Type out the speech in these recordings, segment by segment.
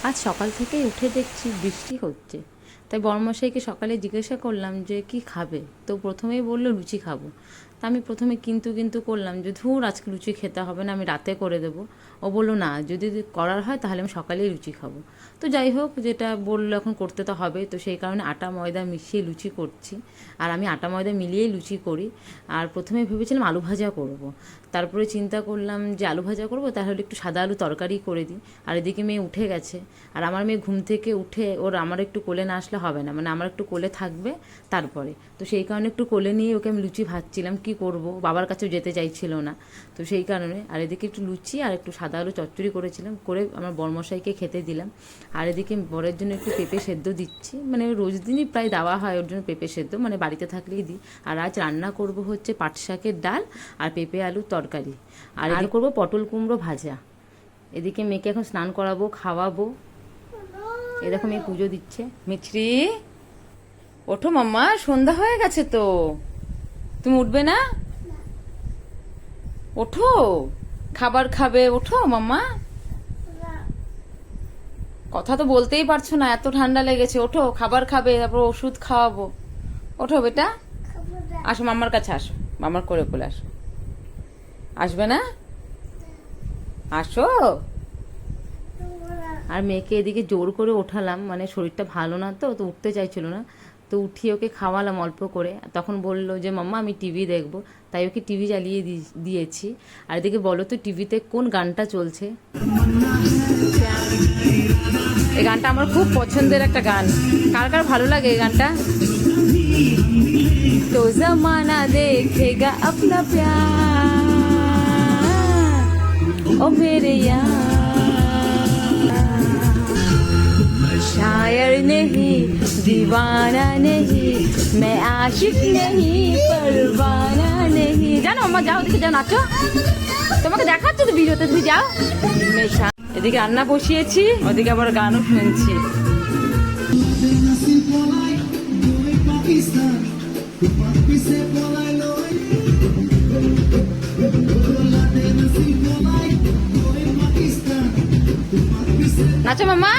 আজ সকাল থেকেই উঠে দেখছি বৃষ্টি হচ্ছে। তাই বড়মশাইকে সকালে জিজ্ঞাসা করলাম যে কি খাবে, তো প্রথমেই বললো লুচি খাবো। তা আমি প্রথমে কিন্তু করলাম যে ধুর আজকে লুচি খেতে হবে না, আমি রাতে করে দেবো। ও বললো না, যদি করার হয় তাহলে আমি সকালেই লুচি খাবো। তো যাই হোক, যেটা বললো এখন করতে তো হবে, তো সেই কারণে আটা ময়দা মিশিয়ে লুচি করছি। আর আমি আটা ময়দা মিলিয়েই লুচি করি। আর প্রথমে ভেবেছিলাম আলু ভাজা করব। তারপরে চিন্তা করলাম যে আলু ভাজা করব, তাহলে একটু সাদা আলু তরকারি করে দিই। আর এদিকে মেয়ে উঠে গেছে। আর আমার মেয়ে ঘুম থেকে উঠে ওর আমার একটু কোলে না আসলে হবে না, মানে আমার একটু কোলে থাকবে তারপরে। তো সেই কারণে একটু কোলে নিয়ে ওকে আমি লুচি ভাজছিলাম, কি করব, বাবার কাছেও যেতে চাইছিল না। তো সেই কারণে আর এদিকে একটু লুচি আর একটু সাদা আলু চচ্চড়ি করেছিলাম, করে আমার বড়মশাইকে খেতে দিলাম। আর এদিকে বরের জন্য একটু পেঁপে সেদ্ধ দিচ্ছি, মানে রোজ দিনই প্রায় দেওয়া হয় ওর জন্য পেঁপে সেদ্ধ, মানে বাড়িতে থাকলেই দিই। আর আজ রান্না করব হচ্ছে পাট শাকের ডাল আর পেঁপে আলুর তরকারি। আর এদিকে করবো পটল কুমড়ো ভাজা। এদিকে মেয়েকে এখন স্নান করাবো, খাওয়াবো। এ দেখো মেয়ে পুজো দিচ্ছে। মিছরি, ওঠো মাম্মা, সন্ধ্যা হয়ে গেছে তো, তুমি উঠবে না? ওঠো, খাবার খাবে, ওঠো মাম্মা। কথা তো বলতেই পারছো না, এত ঠান্ডা লেগেছে। ওঠো, খাবার খাবে, তারপর ওষুধ খাওয়াবো। ওঠো বেটা, আসো মাম্মার কাছে, আসো মাম্মার কোলে কোলে আসো। আসবে না? আসো। আর মেয়েকে এদিকে জোর করে ওঠালাম, মানে শরীরটা ভালো না, তো তো উঠতে চাইছিল না। তো উঠিয়ে ওকে খাওয়ালাম অল্প করে। তখন বললো যে মাম্মা আমি টিভি দেখবো, তাই ওকে টিভি চালিয়ে দিয়েছি। আর এদিকে বলো তো টিভিতে কোন গানটা চলছে? এই গানটা আমার খুব পছন্দের একটা গান। কার কার ভালো লাগে এই গানটা? তো জমানা দেখেগা আপনা প্যার ও মেরে यार, शायर नहीं दीवाना नहीं, मैं आशिक नहीं परवाना नहीं। জানো আম্মা, যাও ওদিকে, যাও নাচো, তোমাকে দেখাচ্ছ তো ভিডিওতে, তুমি যাও। এদিকে রান্না বসিয়েছি, ওদিকে আবার গানও শুনছি। নাচো মাম্মা।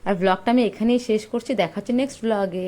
আর ব্লগটা আমি এখানেই শেষ করছি, দেখা হচ্ছে নেক্সট ব্লগে।